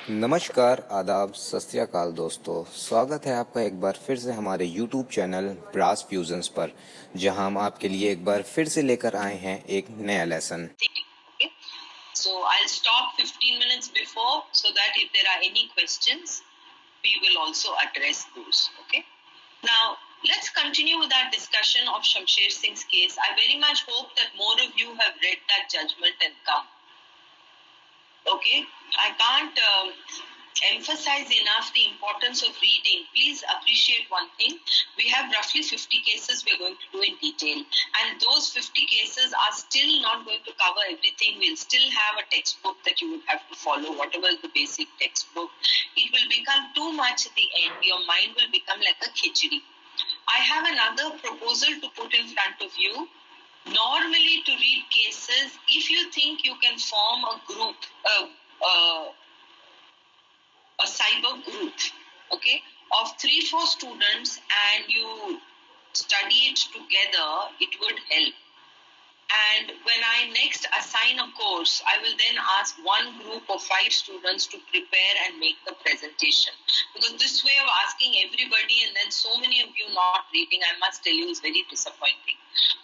नमस्कार, आदाब, सत श्री अकाल दोस्तों। स्वागत है आपका एक बार फिर से हमारे YouTube चैनल ब्रास फ्यूजन्स पर, जहां हम आपके लिए एक बार फिर से लेकर आए हैं एक नया lesson. Okay. So I'll stop 15 minutes before so that if there are any questions, we will also address those. Okay. Now let's continue with our discussion of Shamsher Singh's case. I very much hope that more of you have read that judgment and come. Okay. I can't emphasize enough the importance of reading. Please appreciate one thing. We have roughly 50 cases we're going to do in detail. And those 50 cases are still not going to cover everything. We'll still have a textbook that you would have to follow, whatever is the basic textbook. It will become too much at the end. Your mind will become like a khichdi. I have another proposal to put in front of you. Normally, to read cases, if you think you can form a group, a cyber group, okay, of 3-4 students, and you study it together, it would help. And when I next assign a course, I will then ask one group of 5 students to prepare and make the presentation. Because this way of asking everybody and then so many of you not reading, I must tell you, is very disappointing.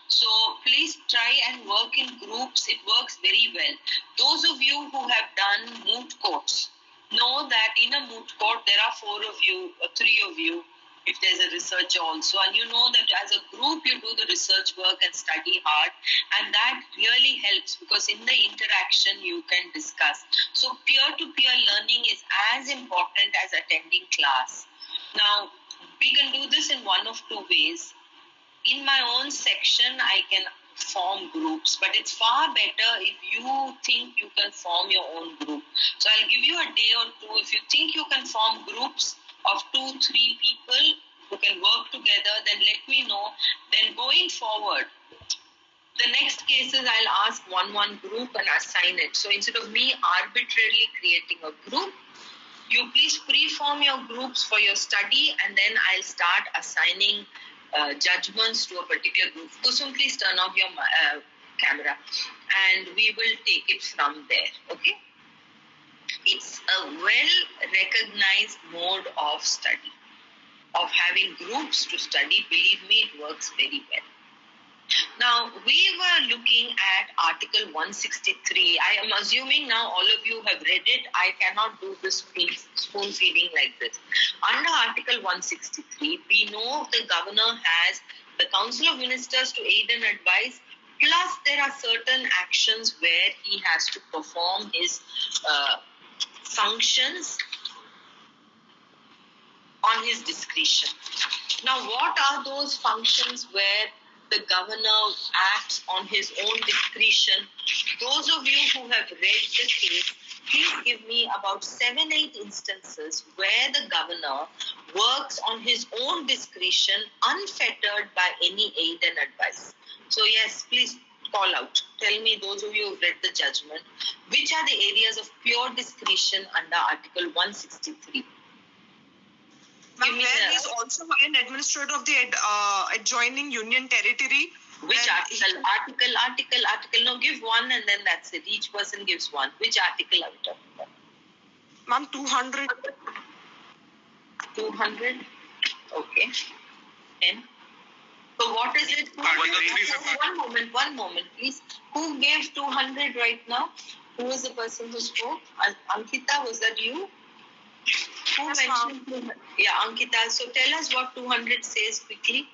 So please try and work in groups. It works very well. Those of you who have done moot courts know that in a moot court there are 4 of you, or 3 of you, if there's a researcher also, and you know that as a group you do the research work and study hard, and that really helps because in the interaction you can discuss. So peer-to-peer learning is as important as attending class. Now, we can do this in one of 2 ways. In my own section, I can form groups, but it's far better if you think you can form your own group. So I'll give you a day or 2. If you think you can form groups of 2-3 people who can work together, then let me know. Then going forward, the next cases I'll ask one group and assign it. So instead of me arbitrarily creating a group, you please pre-form your groups for your study, and then I'll start assigning judgments to a particular group. Kusum, please turn off your camera, and we will take it from there. Okay? It's a well-recognized mode of study, of having groups to study. Believe me, it works very well. Now, we were looking at Article 163. I am assuming now all of you have read it. I cannot do this spoon feeding like this. Under Article 163, we know the governor has the Council of Ministers to aid and advise, plus there are certain actions where he has to perform his functions on his discretion. Now, what are those functions where the governor acts on his own discretion? Those of you who have read the case, please give me about 7-8 instances where the governor works on his own discretion, unfettered by any aid and advice. So yes, please call out. Tell me, those of you who have read the judgment, which are the areas of pure discretion under Article 163? Ma'am, where is also an administrator of the adjoining union territory. Which article? No, give one and then that's it. Each person gives one. Which article are we talking about? Ma'am, 200. 200? Okay. 10. So what is it? One moment, please. Who gave 200 right now? Who was the person who spoke? Ankita, was that you? Who mentioned 200? Yeah, Ankita. So tell us what 200 says quickly.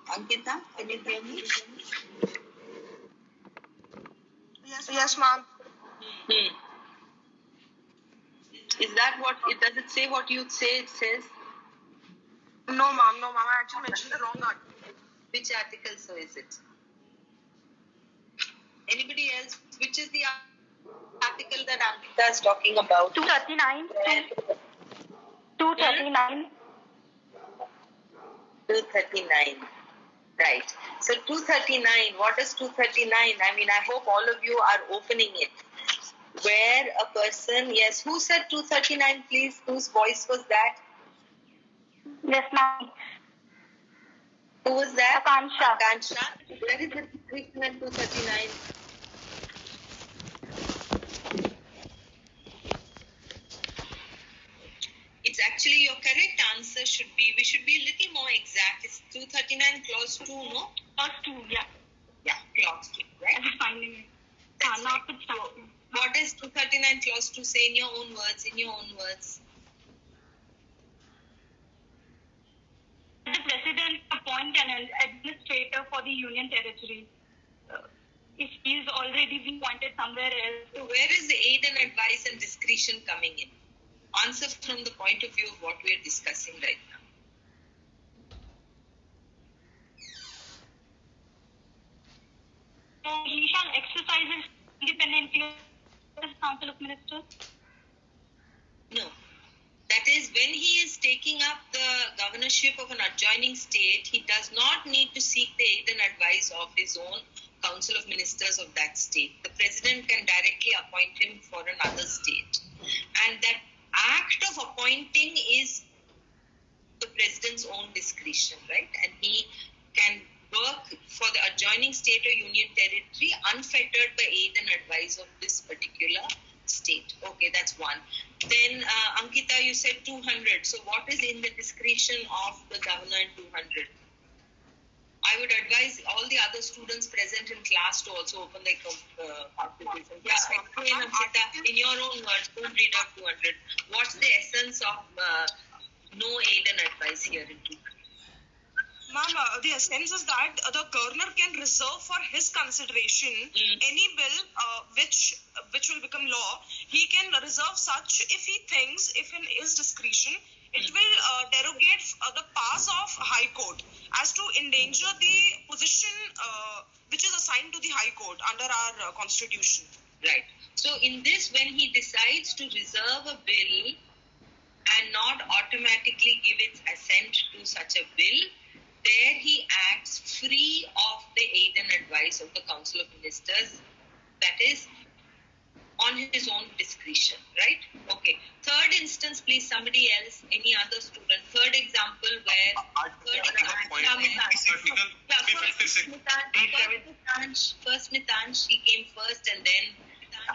Ankita, can you hear me? Yes, ma'am. Is that what it does? It say what you say it says? No, ma'am. I actually mentioned the wrong article. Which article so is it? Anybody else? Which is the article that Ankita is talking about? 239. 239. 239. Right. So 239, what is 239? I mean, I hope all of you are opening it. Where a person, yes, who said 239, please? Whose voice was that? Yes, ma'am. Who was that? Akansha. Akansha. Where is the description at 239? It's actually your correct answer should be, we should be a little more exact. It's 239 clause 2, no? Clause 2, yeah. Yeah, clause 2, right? As a finding. That's Not right. with something. What does 239 clause 2 say in your own words? In your own words. The president appoint an administrator for the union territory. If he is already being appointed somewhere else. So where is the aid and advice and discretion coming in? Answer from the point of view of what we are discussing right now. So he shall exercise his independently as Council of Ministers. No. That is, when he is taking up the governorship of an adjoining state, he does not need to seek the aid and advice of his own council of ministers of that state. The president can directly appoint him for another state. And that act of appointing is the president's own discretion, right? And he can work for the adjoining state or union territory unfettered by aid and advice of this particular state. Okay, that's one. Then, Ankita, you said 200. So what is in the discretion of the governor in 200? I would advise all the other students present in class to also open their constitution. Yeah, explain, Ankita, in your own words. Don't read out 200. What's the essence of no aid and advice here in 200? Ma'am, the essence is that the governor can reserve for his consideration any bill which will become law. He can reserve such if he thinks, if in his discretion, it will derogate the powers of High Court as to endanger the position which is assigned to the High Court under our constitution. Right. So in this, when he decides to reserve a bill and not automatically give its assent to such a bill, there he acts free of the aid and advice of the Council of Ministers, that is, on his own discretion, right? Okay. Third instance, please, somebody else, any other student. Third example where... First Mitansh, he came first and then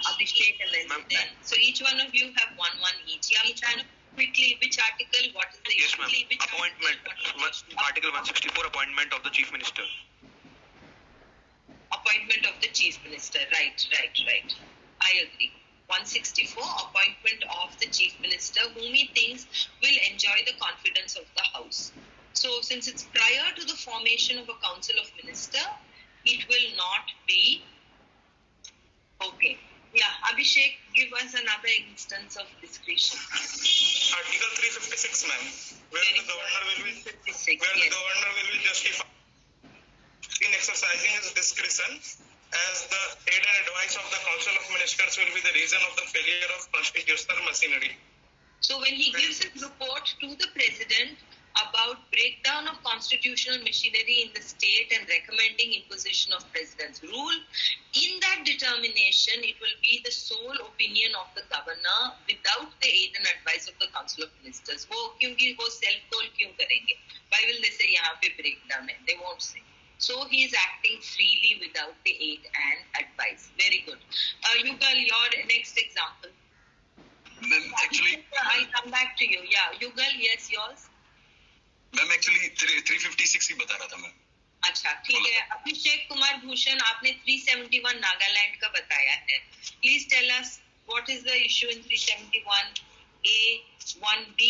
Abhishek and then... So each one of you have one each. Yeah, Mitansh. Quickly, which article, what is the Yes, ma'am. which Appointment. Article 164, appointment of the chief minister. Appointment of the chief minister. Right. I agree. 164, appointment of the chief minister, whom he thinks will enjoy the confidence of the house. So, since it's prior to the formation of a council of minister, it will not be okay. Yeah, Abhishek, give us another instance of discretion. Article 356, ma'am, where the governor will be governor will be justified in exercising his discretion, as the aid and advice of the Council of Ministers will be the reason of the failure of constitutional machinery. So when he gives his report to the president about breakdown of constitutional machinery in the state and recommending imposition of president's rule, in that determination, it will be the sole opinion of the governor without the aid and advice of the Council of Ministers. वो क्योंकि वो self-told क्यों करेंगे? Why will they say यहाँ पे breakdown है? They won't say. So he is acting freely without the aid and advice. Very good. Yugal, your next example. Ma'am, actually, I'll come back to you. Yeah, Yugal, yes, yours. ma'am, actually 356 ही बता रहा था, ma'am. अच्छा, ठीक है. अभिषेक कुमार भूषण, आपने 371 नागालैंड का बताया है. Please tell us what is the issue in 371A, 1B,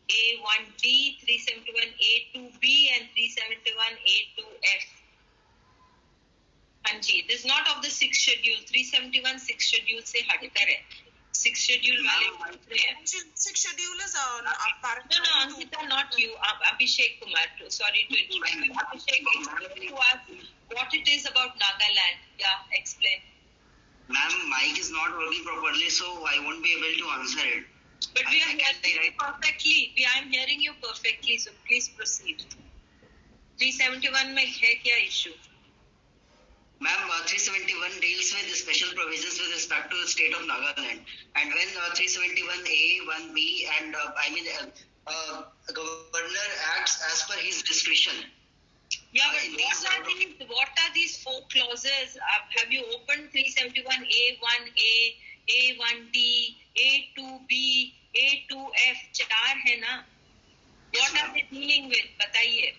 A1D, 371A2B and 371A2F. हाँ जी, this is not of the 6th schedule. 371 6th schedule से हटकर है. 6th schedule वाले दूसरे हैं. 6th schedule is No, Ankita, not you. Abhishek Kumar. Sorry to interrupt you. Abhishek, explain to us what it is about Nagaland. Yeah, explain. Ma'am, mic is not working properly, so I won't be able to answer it. But we are hearing you perfectly. I am hearing you perfectly, so please proceed. 371 में है क्या issue? Ma'am, 371 deals with the special provisions with respect to the state of Nagaland. And when 371A, 1B and governor acts as per his discretion, Yeah, but what are these four clauses? Have you opened 371A1A, A1D, A2B, A2F? चार है ना? What are they dealing with? बताइए.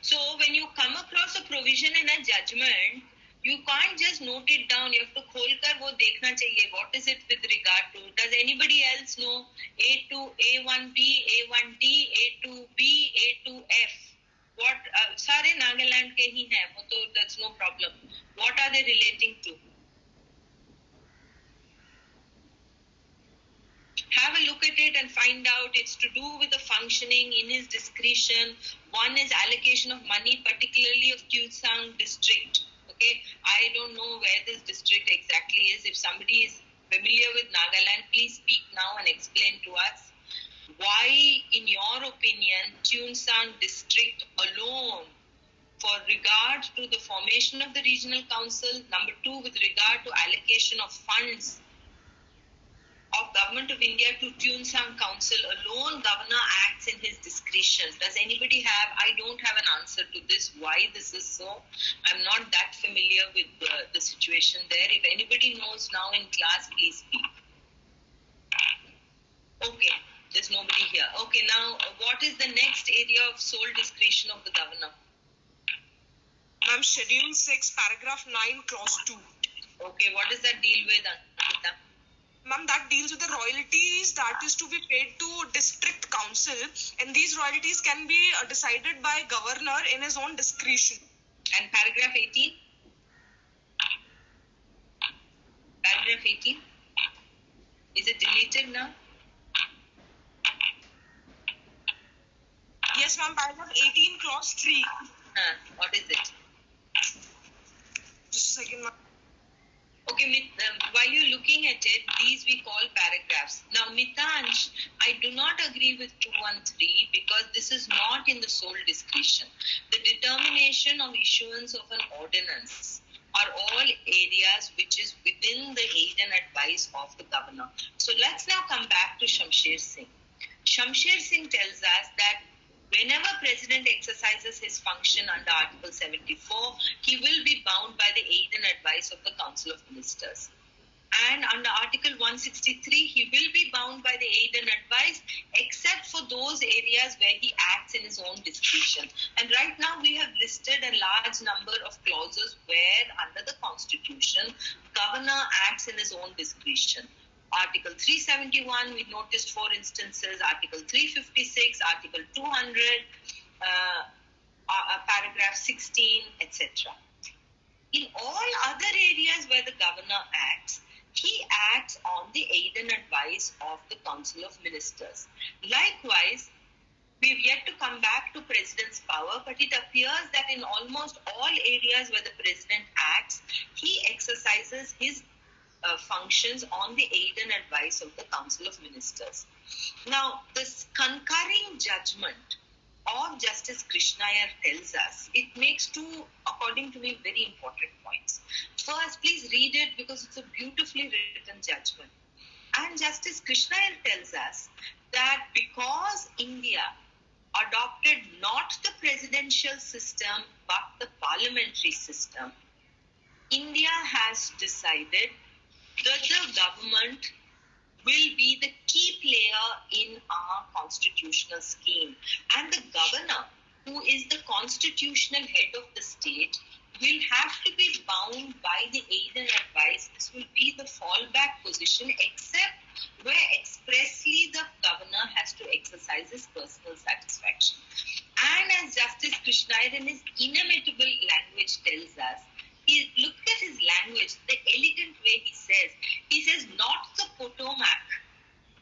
So when you come across a provision in a judgment, you can't just note it down. You have to खोल कर वो देखना चाहिए. What is it with regard to? Does anybody else know A2, A1B, A1D, A2B, A2F? What? सारे नागालैंड के ही हैं. वो तो that's no problem. What are they relating to? Have a look at it and find out. It's to do with the functioning in his discretion. One is allocation of money, particularly of Kyusang district. Okay, I don't know where this district exactly is. If somebody is familiar with Nagaland, please speak now and explain to us why, in your opinion, Kyusang district alone, for regard to the formation of the regional council, number two, with regard to allocation of funds of Government of India to Kyusang Council alone, Governor acts in his discretion. Does anybody have? I don't have an answer to this. Why this is so? I'm not that familiar with the situation there. If anybody knows now in class, please speak. Okay, there's nobody here. Okay, now what is the next area of sole discretion of the governor? Ma'am, Schedule 6, Paragraph 9, Clause 2. Okay, what does that deal with, Ankita? Ma'am, that deals with the royalties that is to be paid to district council, and these royalties can be decided by governor in his own discretion. And paragraph 18? Paragraph 18? Is it deleted now? Yes, ma'am, paragraph 18, clause 3. What is it? Just a second, ma'am. Okay, while you're looking at it, these we call paragraphs. Now, Mitansh, I do not agree with 213 because this is not in the sole discretion. The determination of issuance of an ordinance are all areas which is within the aid and advice of the governor. So let's now come back to Shamsher Singh. Shamsher Singh tells us that whenever President exercises his function under Article 74, he will be bound by the aid and advice of the Council of Ministers. And under Article 163, he will be bound by the aid and advice except for those areas where he acts in his own discretion. And right now we have listed a large number of clauses where under the Constitution, governor acts in his own discretion. Article 371, we noticed 4 instances, Article 356, Article 200, paragraph 16, etc. In all other areas where the governor acts, he acts on the aid and advice of the Council of Ministers. Likewise, we've yet to come back to President's power, but it appears that in almost all areas where the President acts, he exercises his functions on the aid and advice of the Council of Ministers. Now, this concurring judgment of Justice Krishna Iyer tells us, it makes 2, according to me, very important points. First, please read it because it's a beautifully written judgment. And Justice Krishna Iyer tells us that because India adopted not the presidential system but the parliamentary system, India has decided that the government will be the key player in our constitutional scheme. And the governor, who is the constitutional head of the state, will have to be bound by the aid and advice. This will be the fallback position, except where expressly the governor has to exercise his personal satisfaction. And as Justice Krishna Iyer in his inimitable language tells us, look at his language, the elegant way he says, not the Potomac,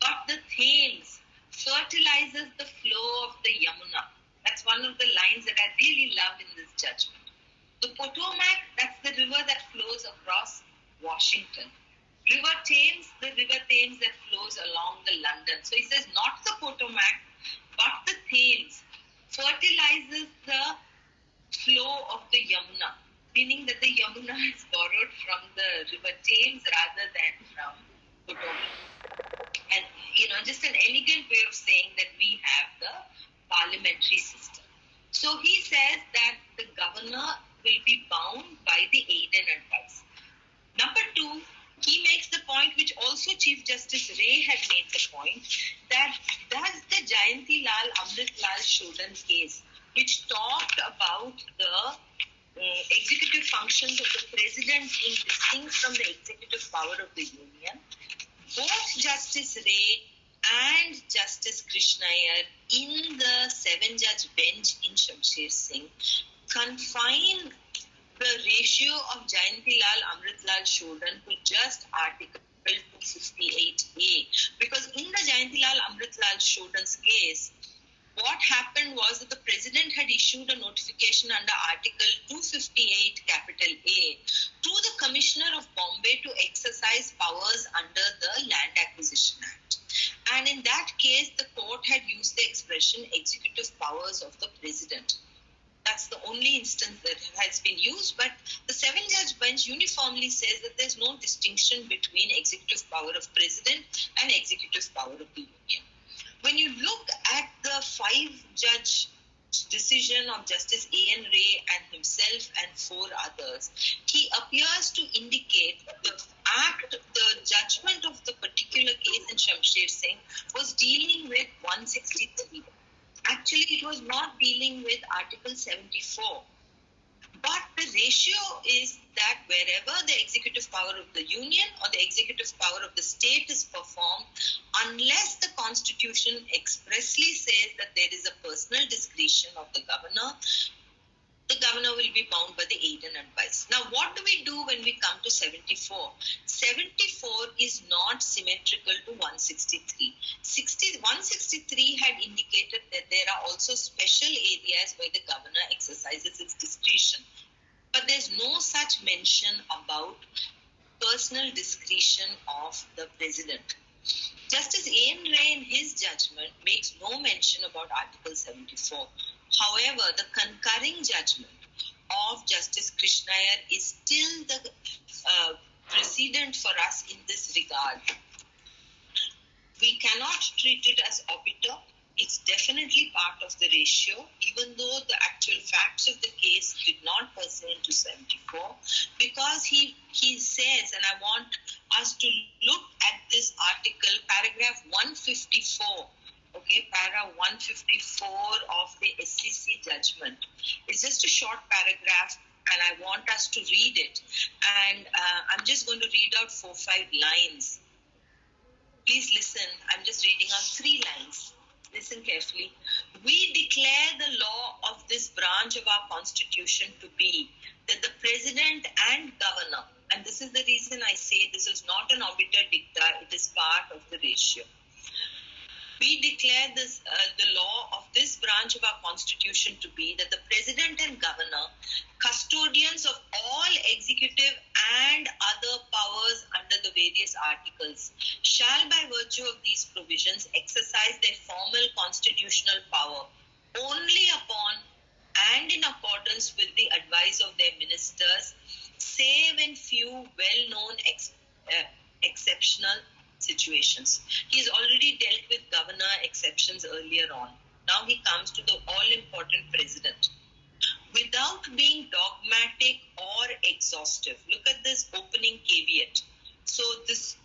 but the Thames fertilizes the flow of the Yamuna. That's one of the lines that I really love in this judgment. The Potomac, that's the river that flows across Washington. River Thames, the river Thames that flows along the London. So he says, not the Potomac, but the Thames fertilizes the flow of the Yamuna. Meaning that the Yamuna is borrowed from the river Thames rather than from Potomac. And, just an elegant way of saying that we have So he says that the governor will be bound by the aid and advice. Number two, he makes the point, which also Chief Justice Ray had made the point, that does the Jayanti Lal Amrit Lal Shodhan case, which talked about the executive functions of the president being distinct from the executive power of the union, both Justice Ray and Justice Krishna Iyer in the 7-judge bench in Shamsher Singh confine the ratio of Jayanti Lal Amrit Lal Shodhan to just Article 258A, because in the Jayanti Lal Amrit Lal Shodhan's case, what happened was that the president had issued a notification under Article 258 capital A to the Commissioner of Bombay to exercise powers under the Land Acquisition Act. And in that case, the court had used the expression executive powers of the president. That's the only instance that has been used, but the 7-judge bench uniformly says that there's no distinction between executive power of president and executive power of the union. When you look at the 5-judge decision of Justice A.N. Ray and himself and 4 others, he appears to indicate that the judgment of the particular case in Shamsher Singh was dealing with 163. Actually, it was not dealing with Article 74. But the ratio is that wherever the executive power of the union or the executive power of the state is performed, unless the Constitution expressly says that there is a personal discretion of the governor will be bound by the aid and advice. Now, what do we do when we come to 74? 74 is not symmetrical to 163. 163 had indicated that there are also special areas where the governor exercises his discretion. But there's no such mention about personal discretion of the president. Justice A.N. Ray in his judgment makes no mention about Article 74. However, the concurring judgment of Justice Krishna Iyer is still the precedent for us in this regard. We cannot treat it as obiter. It's definitely part of the ratio, even though the actual facts of the case did not pertain to 74, because he says, and I want us to look at this article, paragraph 154, okay, para 154 of the SCC judgment. It's just a short paragraph, and I want us to read it. And I'm just going to read out 4-5 lines. Please listen. I'm just reading out 3 lines. Listen carefully. We declare the law of this branch of our Constitution to be that the President and Governor, and this is the reason I say this is not an obiter dicta, it is part of the ratio. We declare the law of this branch of our Constitution to be that the President and Governor, custodians of all executive and other powers under the various articles, shall by virtue of these provisions exercise their formal constitutional power only upon and in accordance with the advice of their ministers, save in few well-known exceptional situations. He's already dealt with governor exceptions earlier on. Now he comes to the all-important president. Without being dogmatic or exhaustive, look at this opening caveat. So this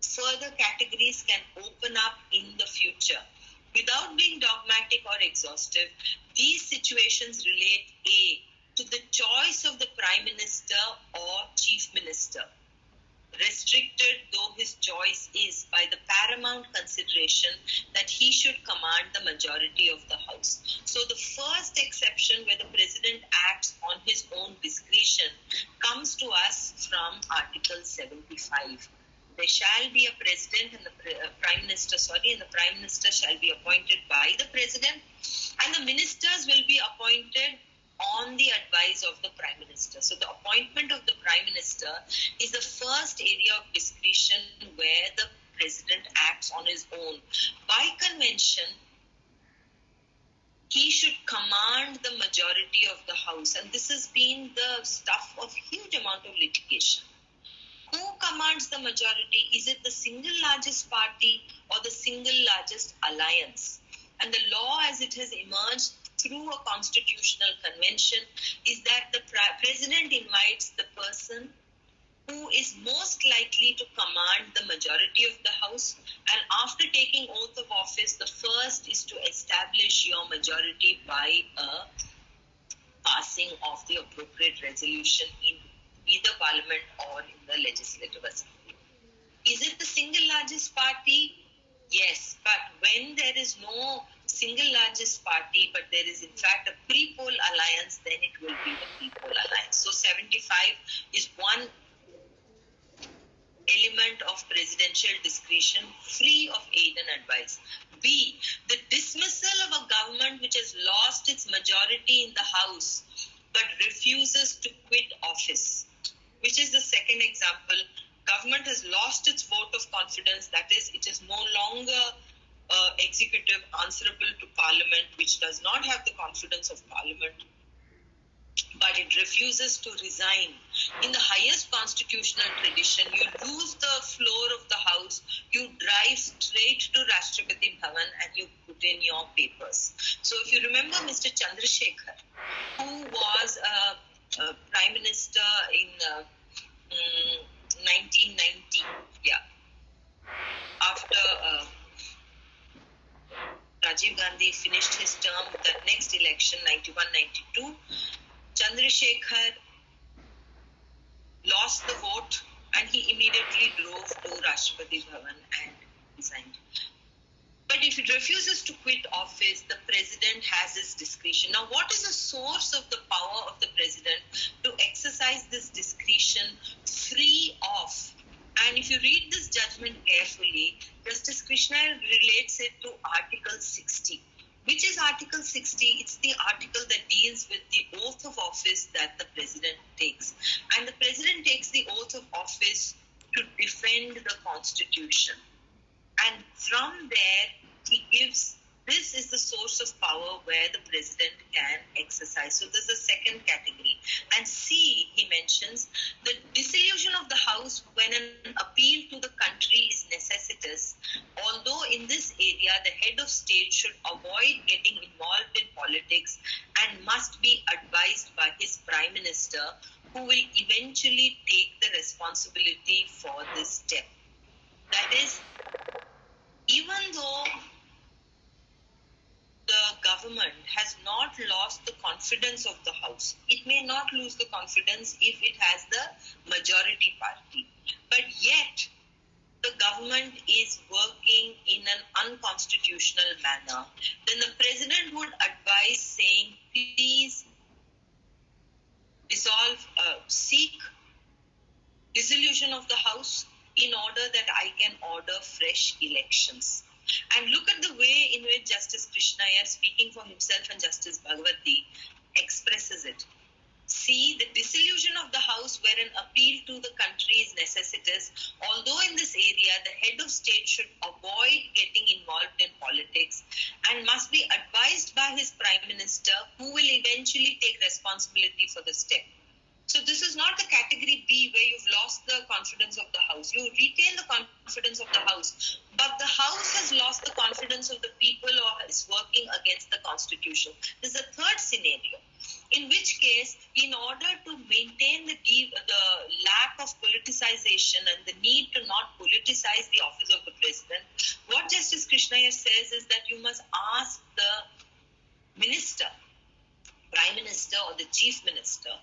further categories can open up in the future. Without being dogmatic or exhaustive, these situations relate A, to the choice of the Prime Minister or Chief Minister, restricted though his choice is by the paramount consideration that he should command the majority of the House. So the first exception where the President acts on his own discretion comes to us from Article 75. There shall be a President and the Prime Minister, and the Prime Minister shall be appointed by the President, and the ministers will be appointed on the advice of the Prime Minister. So the appointment of the Prime Minister is the first area of discretion where the President acts on his own. By convention, he should command the majority of the House, and this has been the stuff of huge amount of litigation. Who commands the majority? Is it the single largest party or the single largest alliance? And the law as it has emerged through a constitutional convention is that the president invites the person who is most likely to command the majority of the house, and after taking oath of office, the first is to establish your majority by a passing of the appropriate resolution in either parliament or in the legislative assembly. Is it the single largest party? Yes, but when there is no single largest party, but there is in fact a pre-poll alliance, then it will be the pre-poll alliance. So 75 is one element of presidential discretion free of aid and advice. B, the dismissal of a government which has lost its majority in the House but refuses to quit office, which is the second example. Government has lost its vote of confidence, that is, it is no longer executive answerable to Parliament, which does not have the confidence of Parliament, but it refuses to resign. In the highest constitutional tradition, you lose the floor of the House, you drive straight to Rashtrapati Bhavan and you put in your papers. So if you remember Mr. Chandrasekhar, who was a Prime Minister in 1990, after Rajiv Gandhi finished his term, the next election, 91-92, Chandrasekhar lost the vote and he immediately drove to Rashtrapati Bhavan and resigned. But if he refuses to quit office, the president has his discretion. Now, what is the source of the power of the president to exercise this discretion free of? And if you read this judgment carefully, Justice Krishna relates it to Article 60. Which is Article 60? It's the article that deals with the oath of office that the president takes. And the president takes the oath of office to defend the Constitution. And from there, he gives, this is the source of power where the president can exercise. So there's a second category. And C, he mentions, the dissolution of the House when an appeal to the country is necessitous. Although in this area, the head of state should avoid getting involved in politics and must be advised by his prime minister, who will eventually take the responsibility for this step. That is, even though the government has not lost the confidence of the House, it may not lose the confidence if it has the majority party. But yet, the government is working in an unconstitutional manner, then the president would advise saying, please seek dissolution of the House in order that I can order fresh elections. And look at the way in which Justice Krishna, speaking for himself, and Justice Bhagwati expresses it. See, the dissolution of the House where an appeal to the country is necessitous, although in this area the head of state should avoid getting involved in politics and must be advised by his prime minister, who will eventually take responsibility for the step. So this is not the category B where you've lost the confidence of the House. You retain the confidence of the House, but the House has lost the confidence of the people or is working against the Constitution. There's a third scenario, in which case, in order to maintain the lack of politicization and the need to not politicize the office of the president, what Justice Krishna says is that you must ask the minister, prime minister or the chief minister,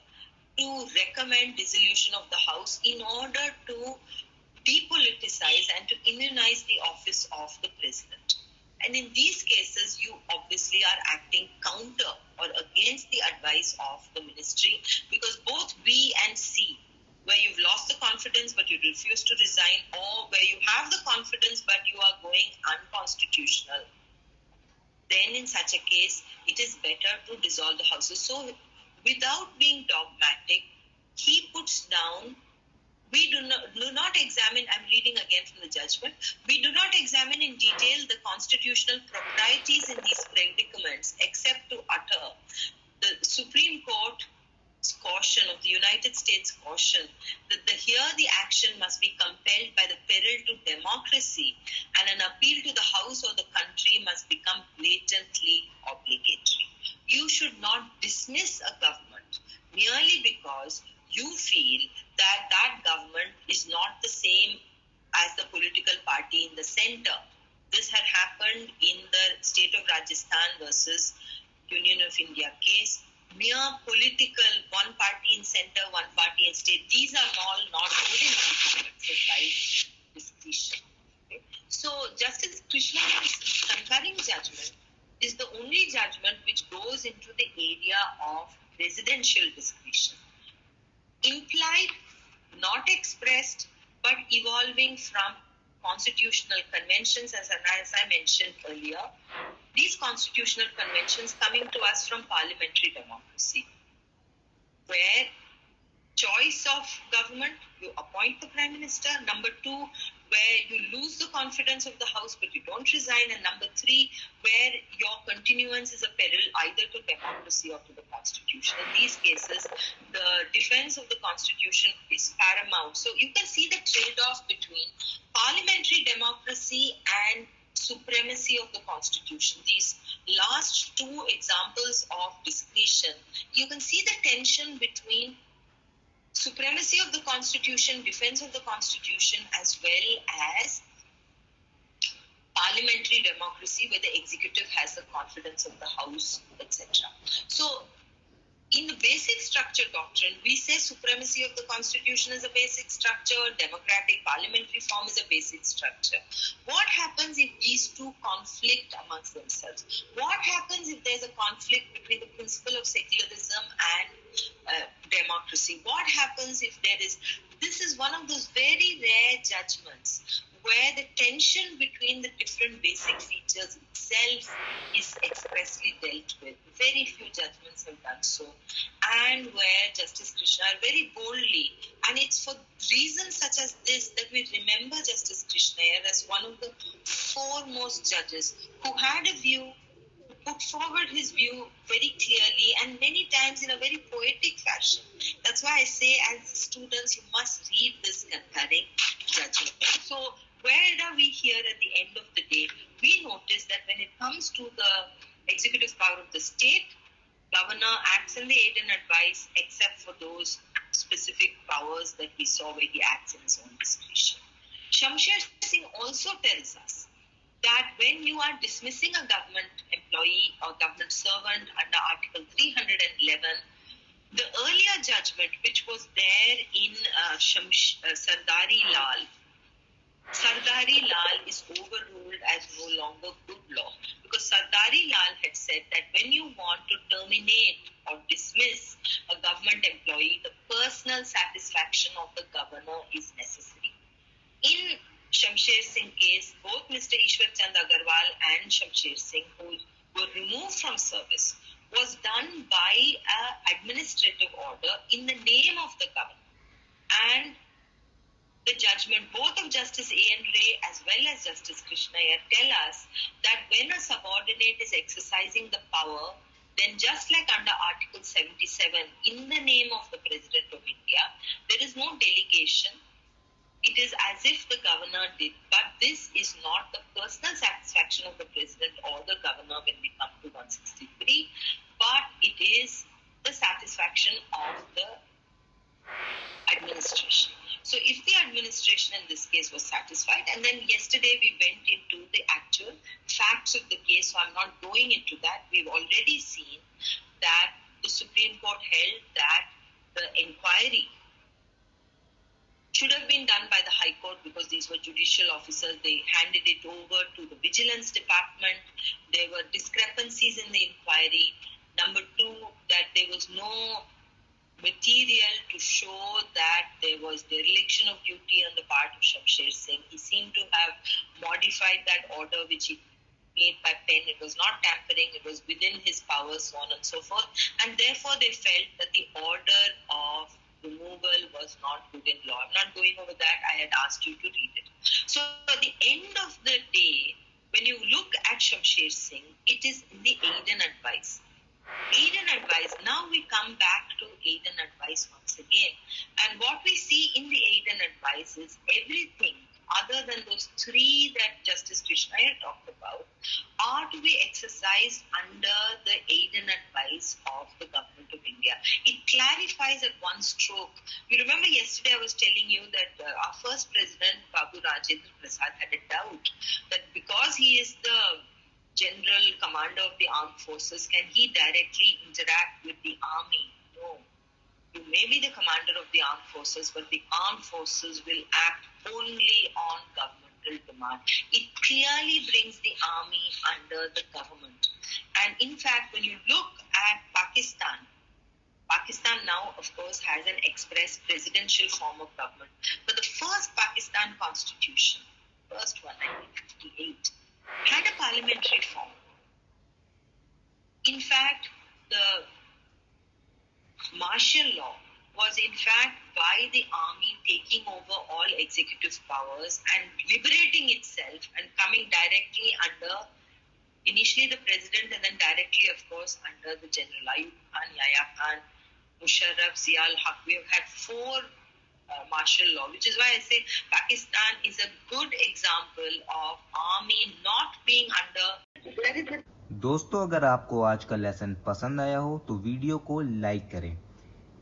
to recommend dissolution of the House in order to depoliticize and to immunize the office of the president. And in these cases, you obviously are acting counter or against the advice of the ministry, because both B and C, where you've lost the confidence but you refuse to resign, or where you have the confidence but you are going unconstitutional, then in such a case, it is better to dissolve the House. So without being dogmatic, he puts down, we do not examine, I'm reading again from the judgment, we do not examine in detail the constitutional proprieties in these predicaments except to utter the Supreme Court's caution of the United States caution that here the action must be compelled by the peril to democracy and an appeal to the House or the country must become blatantly obligatory. You not dismiss a government merely because you feel that that government is not the same as the political party in the center. This had happened in the state of Rajasthan versus Union of India case. Mere political, one party in center, one party in state, these are all not good enough to exercise discretion. Okay? So Justice Krishna's concurring judgment is the only judgment which goes into the area of residential discretion. Implied, not expressed, but evolving from constitutional conventions, as I mentioned earlier. These constitutional conventions coming to us from parliamentary democracy, where choice of government, you appoint the Prime Minister. Number two, where you lose the confidence of the House but you don't resign. And number three, where your continuance is a peril either to democracy or to the Constitution. In these cases, the defense of the Constitution is paramount. So you can see the trade-off between parliamentary democracy and supremacy of the Constitution. These last two examples of discretion, you can see the tension between supremacy of the Constitution, defense of the Constitution, as well as parliamentary democracy where the executive has the confidence of the House, etc. So, in the basic structure doctrine, we say supremacy of the Constitution is a basic structure, democratic parliamentary form is a basic structure. What happens if these two conflict amongst themselves? What happens if there's a conflict between the principle of secularism and democracy? What happens if there is... This is one of those very rare judgments where the tension between the different basic features itself is expressly dealt with. Very few judgments have done so. And where Justice Krishna very boldly, and it's for reasons such as this that we remember Justice Krishna as one of the foremost judges who had a view, put forward his view very clearly and many times in a very poetic fashion. That's why I say, as students, you must read this concurring judgment. So, where are we here at the end of the day? We notice that when it comes to the executive power of the state, governor acts in the aid and advice except for those specific powers that we saw where he acts in his own discretion. Shamsher Singh also tells us that when you are dismissing a government employee or government servant under Article 311, the earlier judgment which was there in Sardari Lal, Sardari Lal is overruled as no longer good law, because Sardari Lal had said that when you want to terminate or dismiss a government employee, the personal satisfaction of the governor is necessary. In Shamsher Singh case, both Mr. Ishwar Chand Agarwal and Shamsher Singh, who were removed from service, was done by an administrative order in the name of the governor. And the judgment, both of Justice A.N. Ray as well as Justice Krishna Iyer, tell us that when a subordinate is exercising the power, then just like under Article 77, in the name of the President of India, there is no delegation. It is as if the governor did, but this is not the personal satisfaction of the President or the governor when we come to 163, but it is the satisfaction of the administration. So if the administration in this case was satisfied, and then yesterday we went into the actual facts of the case, so I'm not going into that. We've already seen that the Supreme Court held that the inquiry should have been done by the High Court because these were judicial officers. They handed it over to the Vigilance Department. There were discrepancies in the inquiry. Number two, that there was no material to show that there was dereliction of duty on the part of Shamsher Singh. He seemed to have modified that order which he made by pen. It was not tampering, it was within his powers, so on and so forth. And therefore they felt that the order of removal was not good in law. I'm not going over that. I had asked you to read it. So at the end of the day, when you look at Shamsher Singh, it is in the aid and advice. Aid and advice. Now we come back to aid and advice once again. And what we see in the aid and advice is everything other than those three that Justice Krishna talked about, are to be exercised under the aid and advice of the government of India. It clarifies at one stroke. You remember yesterday I was telling you that our first president, Babu Rajendra Prasad, had a doubt that because he is the general commander of the armed forces, can he directly interact with the army? No. You may be the commander of the armed forces, but the armed forces will act only on governmental demand. It clearly brings the army under the government. And in fact, when you look at Pakistan now, of course, has an express presidential form of government. But the first Pakistan constitution, first one, 1958, had a parliamentary form. In fact, the martial law was in fact by the army taking over all executive powers and liberating itself and coming directly under initially the president and then directly, of course, under the General Ayub Khan, Yahya Khan, Musharraf, Ziaul Haq. We have had four martial law, which is why I say Pakistan is a good example of army not being under. दोस्तों, अगर आपको आज का lesson पसंद आया हो तो video को लाइक करें।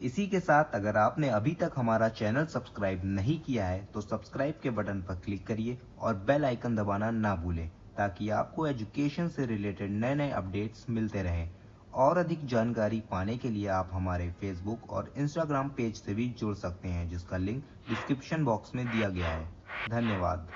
इसी के साथ अगर आपने अभी तक हमारा चैनल सब्सक्राइब नहीं किया है तो सब्सक्राइब के बटन पर क्लिक करिए और बेल आइकन दबाना ना भूलें, ताकि आपको एजुकेशन से रिलेटेड नए नए अपडेट्स मिलते रहें। और अधिक जानकारी पाने के लिए आप हमारे फेसबुक और इंस्टाग्राम पेज से भी जुड़ सकते हैं, जिसका लिंक डिस्क्रिप्शन बॉक्स में दिया गया है। धन्यवाद।